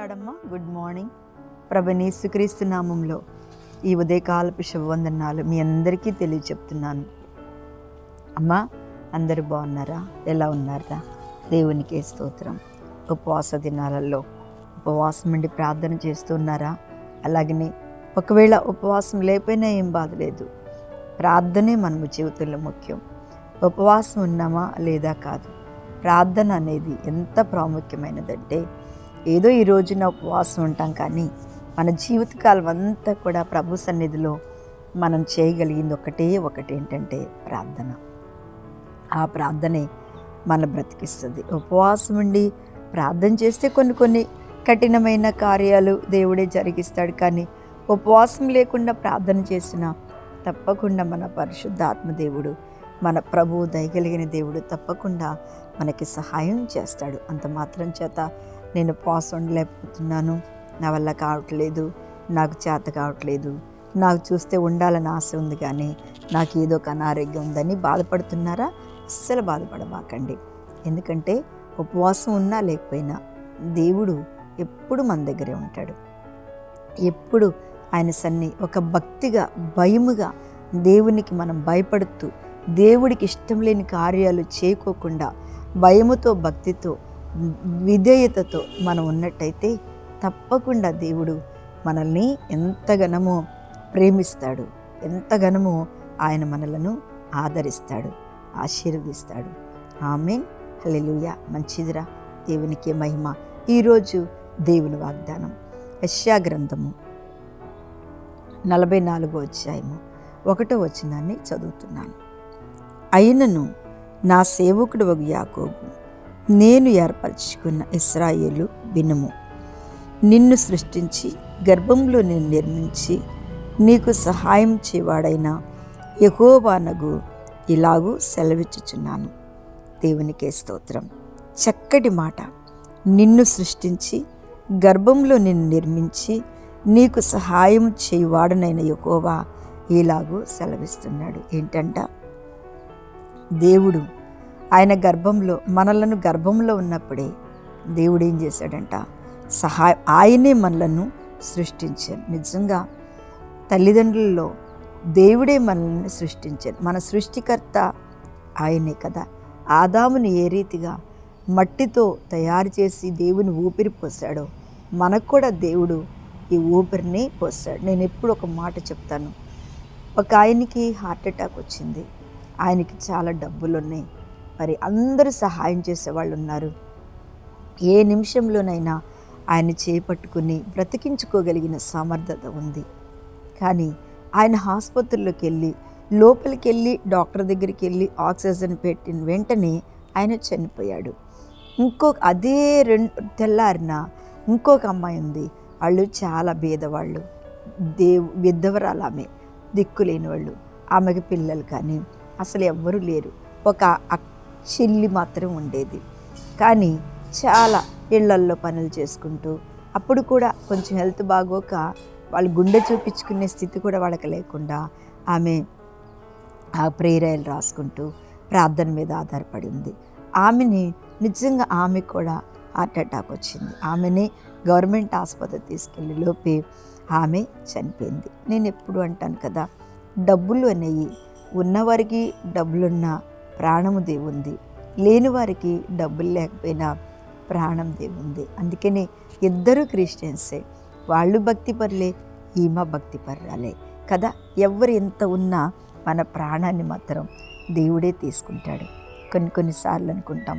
లాడమ్మా. Good morning. ప్రభువైన యేసుక్రీస్తు నామంలో ఈ ఉదయకాలపు శుభవందనాలు మీ అందరికీ తెలియచెప్తున్నాను. అమ్మా, అందరూ బాగున్నారా? ఎలా ఉన్నారా? దేవునికే స్తోత్రం. ఉపవాస దినాలలో ఉపవాసం ఉండి ప్రార్థన చేస్తున్నారా? అలాగనే ఒకవేళ ఉపవాసం లేకపోయినా ఏం బాధ లేదు, ప్రార్థనే మనము జీవితంలో ముఖ్యం. ఉపవాసం ఉన్నామా లేదా కాదు, ప్రార్థన అనేది ఎంత ప్రాముఖ్యమైనదంటే, ఏదో ఈ రోజున ఉపవాసం ఉంటాం కానీ మన జీవితకాలం అంతా కూడా ప్రభు సన్నిధిలో మనం చేయగలిగింది ఒకటి ఏంటంటే ప్రార్థన. ఆ ప్రార్థనే మన బ్రతికిస్తుంది. ఉపవాసం ఉండి ప్రార్థన చేస్తే కొన్ని కఠినమైన కార్యాలు దేవుడే జరిగిస్తాడు. కానీ ఉపవాసం లేకుండా ప్రార్థన చేసినా తప్పకుండా మన పరిశుద్ధాత్మ దేవుడు, మన ప్రభువు, దయగలిగిన దేవుడు తప్పకుండా మనకి సహాయం చేస్తాడు. అంత మాత్రం చేత నేను ఉపవాసం ఉండలేకపోతున్నాను, నా వల్ల కావట్లేదు, నాకు చేత కావట్లేదు, నాకు చూస్తే ఉండాలని ఆశ ఉంది కానీ నాకు ఏదో ఒక అనారోగ్యం ఉందని బాధపడుతున్నారా? అస్సలు బాధపడబాకండి. ఎందుకంటే ఉపవాసం ఉన్నా లేకపోయినా దేవుడు ఎప్పుడు మన దగ్గరే ఉంటాడు. ఎప్పుడు ఆయన ఒక భక్తిగా, భయముగా దేవునికి మనం భయపడుతూ, దేవుడికి ఇష్టం లేని కార్యాలు చేయకోకుండా భయముతో, భక్తితో, విధేయతతో మనం ఉన్నట్టయితే తప్పకుండా దేవుడు మనల్ని ఎంతగానో ప్రేమిస్తాడు, ఎంతగానో ఆయన మనలను ఆదరిస్తాడు, ఆశీర్వదిస్తాడు. ఆమేన్. హల్లెలూయా. మంచిదిరా, దేవునికి మహిమ. ఈరోజు దేవుని వాగ్దానం యెషయా గ్రంథము 44వ అధ్యాయము 1వ వచనాన్ని చదువుతున్నాను. అయినను నా సేవకుడు వగు యాకోబు, నేను ఏర్పరచుకున్న ఇశ్రాయేలు వినుము. నిన్ను సృష్టించి గర్భంలో నేను నిర్మించి నీకు సహాయం చేయవాడైన యెహోవానగు ఇలాగూ సెలవిచ్చుచున్నాను. దేవునికే స్తోత్రం. చక్కటి మాట. నిన్ను సృష్టించి గర్భంలో నిన్ను నిర్మించి నీకు సహాయం చేయవాడనైన యెహోవా ఇలాగూ సెలవిస్తున్నాడు. ఏంటంట? దేవుడు ఆయన గర్భంలో, మనలను గర్భంలో ఉన్నప్పుడే దేవుడు ఏం చేశాడంట? ఆయనే మనలను సృష్టించాడు. నిజంగా తల్లిదండ్రులలో దేవుడే మనల్ని సృష్టించాడు. మన సృష్టికర్త ఆయనే కదా. ఆదాముని ఏ రీతిగా మట్టితో తయారు చేసి దేవుని ఊపిరి పోసాడో, మనకు కూడా దేవుడు ఈ ఊపిరిని పోసాడు. నేను ఎప్పుడు ఒక మాట చెప్తాను. ఒక ఆయనకి హార్ట్ అటాక్ వచ్చింది. ఆయనకి చాలా డబ్బులు ఉన్నాయి, మరి అందరూ సహాయం చేసేవాళ్ళు ఉన్నారు. ఏ నిమిషంలోనైనా ఆయన చేపట్టుకుని బ్రతికించుకోగలిగిన సమర్థత ఉంది. కానీ ఆయన ఆసుపత్రిలోకి వెళ్ళి, లోపలికి వెళ్ళి, డాక్టర్ దగ్గరికి వెళ్ళి ఆక్సిజన్ పెట్టిన వెంటనే ఆయన చనిపోయాడు. అదే తెల్లారిన ఇంకొక అమ్మాయి ఉంది. వాళ్ళు చాలా బీదవాళ్ళు, విధవరాలు, ఆమె దిక్కులేని వాళ్ళు. ఆమెకి పిల్లలు కానీ అసలు ఎవ్వరూ లేరు. ఒక చెల్లి మాత్రం ఉండేది. కానీ చాలా ఇళ్లల్లో పనులు చేసుకుంటూ, అప్పుడు కూడా కొంచెం హెల్త్ బాగోక వాళ్ళు గుండె చూపించుకునే స్థితి కూడా వాళ్ళకి లేకుండా ఆమె ఆ ప్రేయర్లు రాసుకుంటూ ప్రార్థన మీద ఆధారపడి ఉంది. ఆమెని నిజంగా ఆమె కూడా హార్ట్ అటాక్ వచ్చింది. ఆమెని గవర్నమెంట్ ఆసుపత్రి తీసుకెళ్ళి లోపే ఆమె చనిపోయింది. నేను ఎప్పుడు అంటాను కదా, డబ్బులు అనేవి ఉన్నవారికి డబ్బులున్న ప్రాణము దేవుంది, లేని వారికి డబ్బులు లేకపోయినా ప్రాణం దేవుంది. అందుకని ఇద్దరు క్రిస్టియన్సే. వాళ్ళు భక్తి పరులే, ఈమె భక్తి పరురాలే కదా. ఎవరు ఎంత ఉన్నా మన ప్రాణాన్ని మాత్రం దేవుడే తీసుకుంటాడు. కొన్నిసార్లు అనుకుంటాం,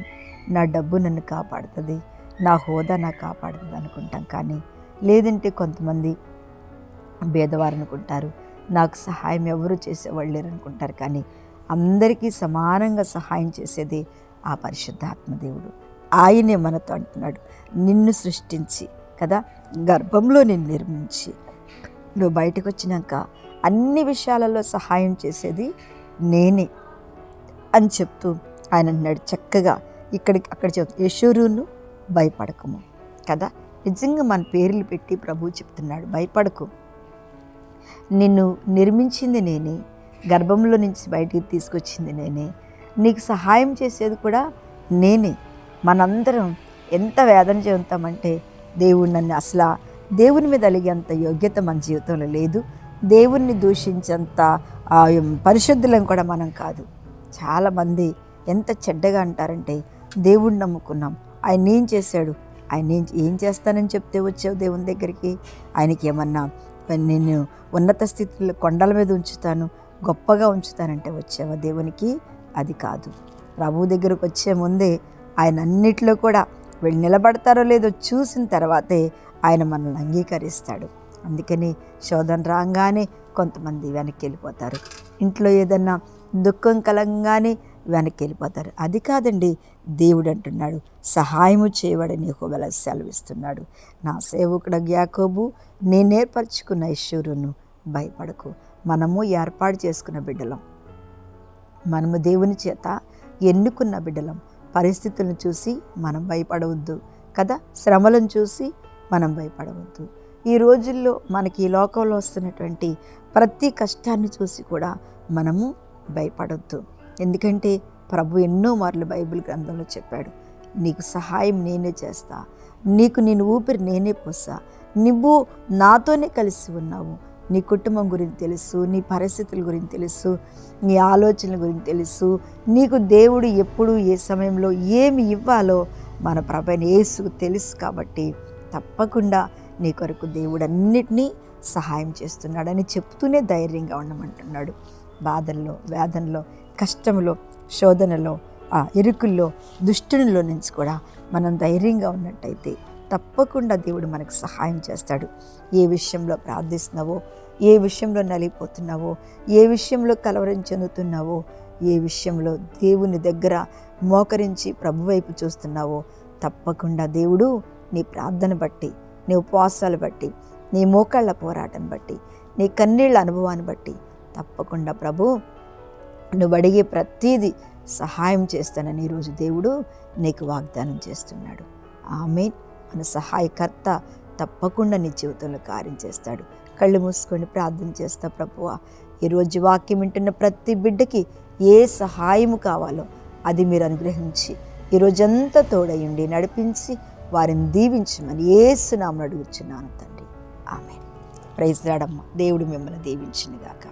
నా డబ్బు నన్ను కాపాడుతుంది, నా హోదా నాకు కాపాడుతుంది అనుకుంటాం. కానీ లేదంటే కొంతమంది భేదవారు అనుకుంటారు, నాకు సహాయం ఎవరు చేసేవాళ్ళు లేరు అనుకుంటారు. కానీ అందరికీ సమానంగా సహాయం చేసేది ఆ పరిశుద్ధాత్మ దేవుడు. ఆయనే మనతో అంటున్నాడు, నిన్ను సృష్టించి కదా, గర్భంలో నిన్ను నిర్మించి నువ్వు బయటకు వచ్చినాక అన్ని విషయాలలో సహాయం చేసేది నేనే అని చెప్తూ ఆయన అన్నాడు. చక్కగా అక్కడ చెప్తూ, యెషూరును భయపడకము కదా. నిజంగా మన పేర్లు పెట్టి ప్రభువు చెప్తున్నాడు, భయపడకు, నిన్ను నిర్మించింది నేనే, గర్భంలో నుంచి బయటికి తీసుకొచ్చింది నేనే, నీకు సహాయం చేసేది కూడా నేనే. మనందరం ఎంత వేదన చెందుతామంటే దేవుడు నన్ను అసలు దేవుని మీద అలిగేంత యోగ్యత మన జీవితంలో లేదు. దేవుణ్ణి దూషించేంత పరిశుద్ధులం కూడా మనం కాదు. చాలామంది ఎంత చెడ్డగా అంటారంటే, దేవుణ్ణి నమ్ముకున్నాం, ఆయన ఏం చేశాడు, ఆయన ఏం చేస్తానని చెప్తే వచ్చావు దేవుని దగ్గరికి? ఆయనకి ఏమన్నా నేను ఉన్నత స్థితిలో కొండల మీద ఉంచుతాను, గొప్పగా ఉంచుతానంటే వచ్చావా దేవునికి? అది కాదు. ప్రభువు దగ్గరకు వచ్చే ముందే ఆయన అన్నిట్లో కూడా వీళ్ళు నిలబడతారో లేదో చూసిన తర్వాతే ఆయన మనల్ని అంగీకరిస్తాడు. అందుకని శోధన రాగానే కొంతమంది వెనక్కి వెళ్ళిపోతారు. ఇంట్లో ఏదన్నా దుఃఖం కలంగానే వెనక్కి వెళ్ళిపోతారు. అది కాదండి, దేవుడు అంటున్నాడు, సహాయము చేయవాడని యెహోవా సెలవిస్తున్నాడు. నా సేవకుడు యాకోబు, నేను ఏర్పరచుకున్న ఐశ్వర్యును భయపడకు. మనము ఏర్పాటు చేసుకున్న బిడ్డలం, మనము దేవుని చేత ఎన్నుకున్న బిడ్డలం. పరిస్థితులను చూసి మనం భయపడవద్దు కదా, శ్రమలను చూసి మనం భయపడవద్దు. ఈ రోజుల్లో మనకి ఈ లోకంలో వస్తున్నటువంటి ప్రతి కష్టాన్ని చూసి కూడా మనము భయపడొద్దు. ఎందుకంటే ప్రభు ఎన్నో మార్లు బైబిల్ గ్రంథంలో చెప్పాడు, నీకు సహాయం నేనే చేస్తా, నేను ఊపిరి నేనే పోసా, నువ్వు నాతోనే కలిసి ఉన్నావు. నీ కుటుంబం గురించి తెలుసు, నీ పరిస్థితుల గురించి తెలుసు, నీ ఆలోచనల గురించి తెలుసు. నీకు దేవుడు ఎప్పుడు ఏ సమయంలో ఏమి ఇవ్వాలో మన ప్రభువైన యేసుకు తెలుసు. కాబట్టి తప్పకుండా నీ కొరకు దేవుడు అన్నిటినీ సహాయం చేస్తున్నాడని చెప్తూనే ధైర్యంగా ఉండమంటున్నాడు. బాధల్లో, వేదనలో, కష్టంలో, శోధనలో, ఇరుకుల్లో, దుష్టునిలో నుంచి కూడా మనం ధైర్యంగా ఉన్నట్టయితే తప్పకుండా దేవుడు మనకు సహాయం చేస్తాడు. ఏ విషయంలో ప్రార్థిస్తున్నావో, ఏ విషయంలో నలిగిపోతున్నావో, ఏ విషయంలో కలవరం చెందుతున్నావో, ఏ విషయంలో దేవుని దగ్గర మోకరించి ప్రభు వైపు చూస్తున్నావో, తప్పకుండా దేవుడు నీ ప్రార్థన బట్టి, నీ ఉపవాసాలు బట్టి, నీ మోకాళ్ళ పోరాటం బట్టి, నీ కన్నీళ్ళ అనుభవాన్ని బట్టి తప్పకుండా ప్రభు నువ్వు అడిగే ప్రతీది సహాయం చేస్తానని ఈరోజు దేవుడు నీకు వాగ్దానం చేస్తున్నాడు. ఆమేన్. మన సహాయకర్త తప్పకుండా నీ జీవితంలో కార్యం చేస్తాడు. కళ్ళు మూసుకొని ప్రార్థన చేస్తా, ప్రభువా ఈరోజు వాక్యం వింటున్న ప్రతి బిడ్డకి ఏ సహాయము కావాలో అది మీరు అనుగ్రహించి ఈరోజంతా తోడయుండి నడిపించి వారిని దీవించమని యేసు నామమున అడుగుచున్నాను తండ్రి. ఆమేన్. ప్రైజ్ లార్డ్ అమ్మ. దేవుడు మిమ్మల్ని దీవించును గాక.